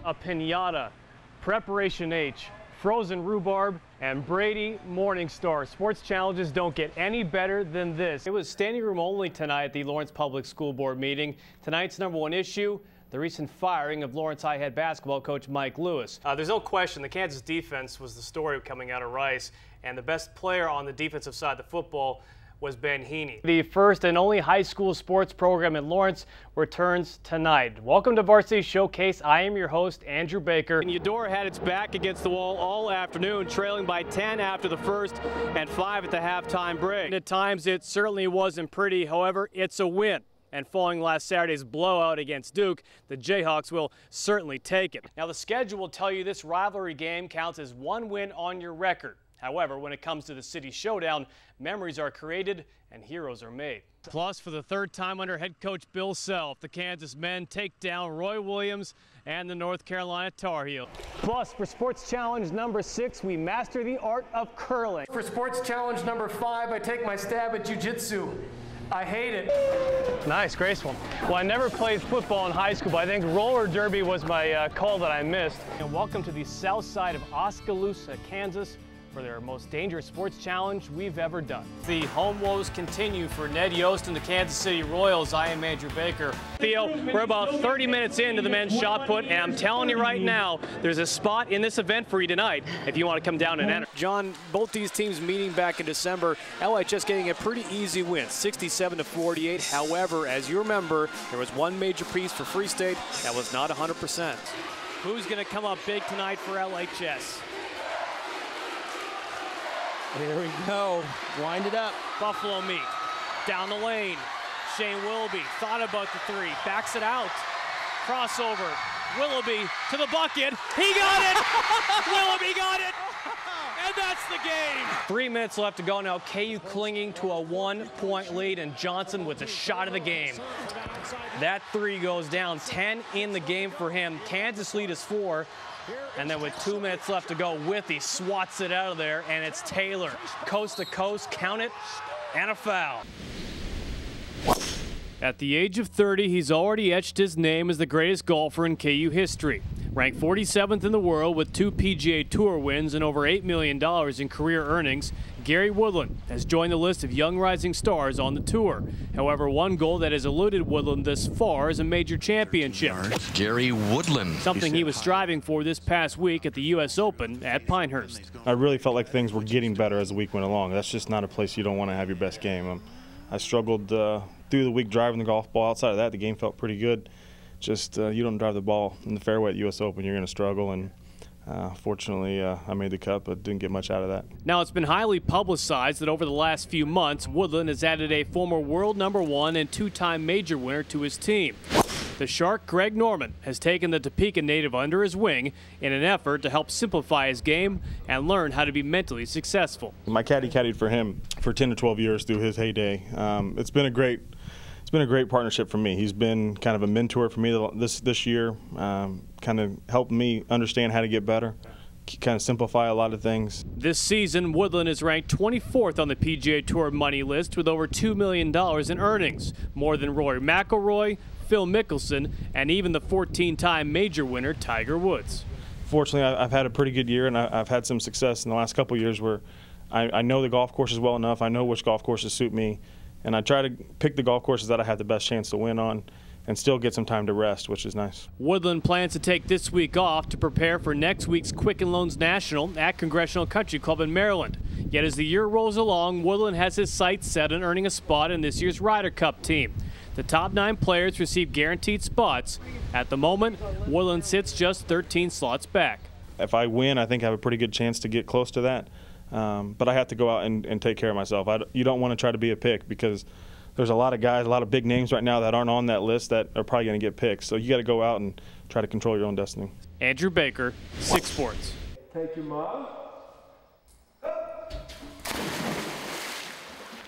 a piñata, Preparation H, frozen rhubarb, and Brady Morningstar. Sports challenges don't get any better than this. It was standing room only tonight at the Lawrence Public School Board meeting. Tonight's #1 issue, the recent firing of Lawrence High head basketball coach Mike Lewis. There's no question the Kansas defense was the story coming out of Rice, and the best player on the defensive side of the football was Ben Heaney. The first and only high school sports program in Lawrence returns tonight. Welcome to Varsity Showcase. I am your host, Andrew Baker. And Eudora had its back against the wall all afternoon, trailing by 10 after the first and 5 at the halftime break. And at times it certainly wasn't pretty. However, it's a win. And following last Saturday's blowout against Duke, the Jayhawks will certainly take it. Now, the schedule will tell you this rivalry game counts as one win on your record. However, when it comes to the city showdown, memories are created and heroes are made. Plus, for the third time under head coach Bill Self, the Kansas men take down Roy Williams and the North Carolina Tar Heels. Plus, for Sports Challenge #6, we master the art of curling. For Sports Challenge #5, I take my stab at jiu-jitsu. I hate it. Nice, graceful. Well, I never played football in high school, but I think roller derby was my call that I missed. And welcome to the south side of Oskaloosa, Kansas, for their most dangerous sports challenge we've ever done. The home woes continue for Ned Yost and the Kansas City Royals. I am Andrew Baker. Theo, we're about 30 minutes into the men's shot put, and I'm telling you right now, there's a spot in this event for you tonight if you want to come down and enter. John, both these teams meeting back in December, LHS getting a pretty easy win, 67-48. However, as you remember, there was one major piece for Free State that was not 100%. Who's going to come up big tonight for LHS? Here we go. Wind it up. Buffalo Meat. Down the lane. Shane Willoughby thought about the three. Backs it out. Crossover. Willoughby to the bucket. He got it! Willoughby got it! And that's the game. 3 minutes left to go now. KU clinging to a 1-point lead, and Johnson with the shot of the game. That three goes down. 10 in the game for him. Kansas lead is 4. And then with 2 minutes left to go, Withey swats it out of there, and it's Taylor. Coast to coast, count it, and a foul. At the age of 30, he's already etched his name as the greatest golfer in KU history. Ranked 47th in the world with 2 PGA Tour wins and over $8 million in career earnings, Gary Woodland has joined the list of young rising stars on the tour. However, one goal that has eluded Woodland thus far is a major championship. Gary Woodland. Something he was striving for this past week at the U.S. Open at Pinehurst. I really felt like things were getting better as the week went along. That's just not a place you don't want to have your best game. I struggled through the week driving the golf ball. Outside of that, the game felt pretty good. Just you don't drive the ball in the fairway at the U.S. Open, you're going to struggle. And fortunately, I made the cut, but didn't get much out of that. Now, it's been highly publicized that over the last few months, Woodland has added a former world #1 and 2-time major winner to his team. The Shark, Greg Norman, has taken the Topeka native under his wing in an effort to help simplify his game and learn how to be mentally successful. My caddy caddied for him for 10 to 12 years through his heyday. It's been a great partnership for me. He's been kind of a mentor for me this year, kind of helped me understand how to get better, kind of simplify a lot of things. This season, Woodland is ranked 24th on the PGA Tour money list with over $2 million in earnings, more than Rory McIlroy, Phil Mickelson, and even the 14-time major winner Tiger Woods. Fortunately, I've had a pretty good year, and I've had some success in the last couple of years where I know the golf courses well enough. I know which golf courses suit me, and I try to pick the golf courses that I have the best chance to win on and still get some time to rest, which is nice. Woodland plans to take this week off to prepare for next week's Quicken Loans National at Congressional Country Club in Maryland. Yet as the year rolls along, Woodland has his sights set on earning a spot in this year's Ryder Cup team. The top 9 players receive guaranteed spots. At the moment, Woodland sits just 13 slots back. If I win, I think I have a pretty good chance to get close to that. But I have to go out and take care of myself. You don't want to try to be a pick because there's a lot of guys, a lot of big names right now that aren't on that list that are probably going to get picked. So you got to go out and try to control your own destiny. Andrew Baker, 6 Sports. Take your mom.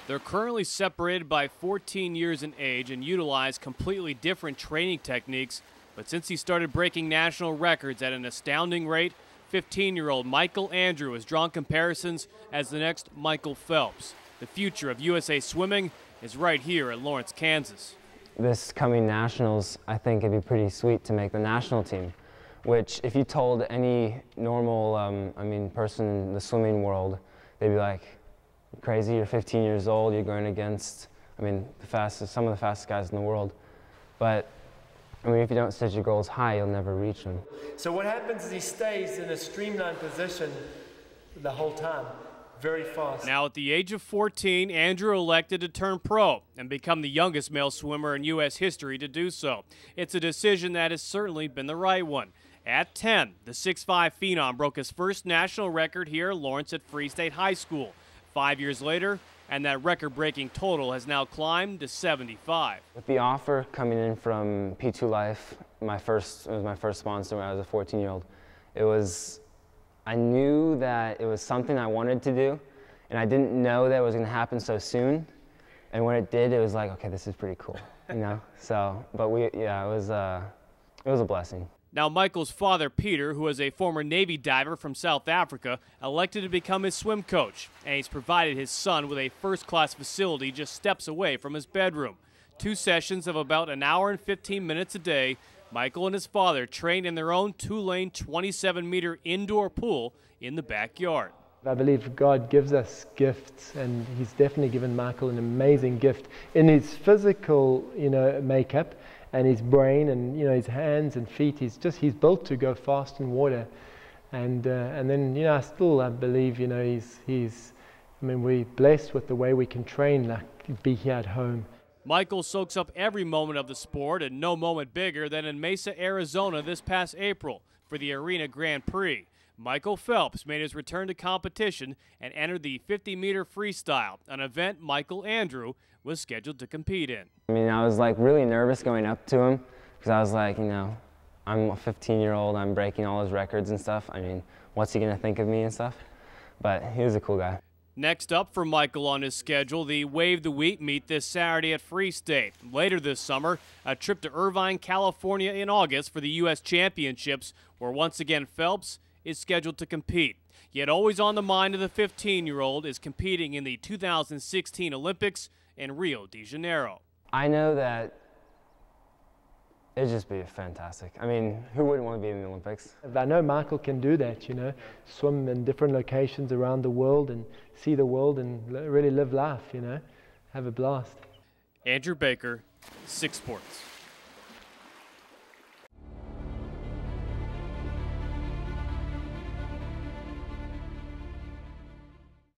They're currently separated by 14 years in age and utilize completely different training techniques. But since he started breaking national records at an astounding rate, 15-year-old Michael Andrew has drawn comparisons as the next Michael Phelps. The future of USA Swimming is right here at Lawrence, Kansas. This coming nationals, I think it'd be pretty sweet to make the national team. which if you told any normal, person in the swimming world, they'd be like, crazy, you're 15 years old, you're going against, some of the fastest guys in the world. But, if you don't set your goals high, you'll never reach them. So what happens is he stays in a streamlined position the whole time, very fast. Now at the age of 14, Andrew elected to turn pro and become the youngest male swimmer in U.S. history to do so. It's a decision that has certainly been the right one. At 10, the 6'5" phenom broke his first national record here in Lawrence at Free State High School. 5 years later, and that record-breaking total has now climbed to 75. With the offer coming in from P2 Life, it was my first sponsor when I was a 14-year-old. I knew that it was something I wanted to do, and I didn't know that it was going to happen so soon. And when it did, it was like, okay, this is pretty cool, So, but it was a blessing. Now, Michael's father, Peter, who is a former Navy diver from South Africa, elected to become his swim coach, and he's provided his son with a first-class facility just steps away from his bedroom. 2 sessions of about an hour and 15 minutes a day, Michael and his father train in their own 2-lane, 27-meter indoor pool in the backyard. I believe God gives us gifts, and he's definitely given Michael an amazing gift in his physical, makeup, and his brain, and his hands and feet. He's built to go fast in water, and then I believe we're blessed with the way we can train, like be here at home. Michael soaks up every moment of the sport, and no moment bigger than in Mesa, Arizona this past April for the Arena Grand Prix. Michael Phelps made his return to competition and entered the 50-meter freestyle, an event Michael Andrew was scheduled to compete in. I was really nervous going up to him because I was like, I'm a 15-year-old, I'm breaking all his records and stuff. What's he going to think of me and stuff? But he was a cool guy. Next up for Michael on his schedule, the Wave the Wheat meet this Saturday at Free State. Later this summer, a trip to Irvine, California in August for the U.S. Championships, where once again Phelps is scheduled to compete. Yet always on the mind of the 15-year-old is competing in the 2016 Olympics in Rio de Janeiro. I know that it'd just be fantastic. Who wouldn't want to be in the Olympics? I know Michael can do that, swim in different locations around the world and see the world and really live life, have a blast. Andrew Baker, 6 Sports.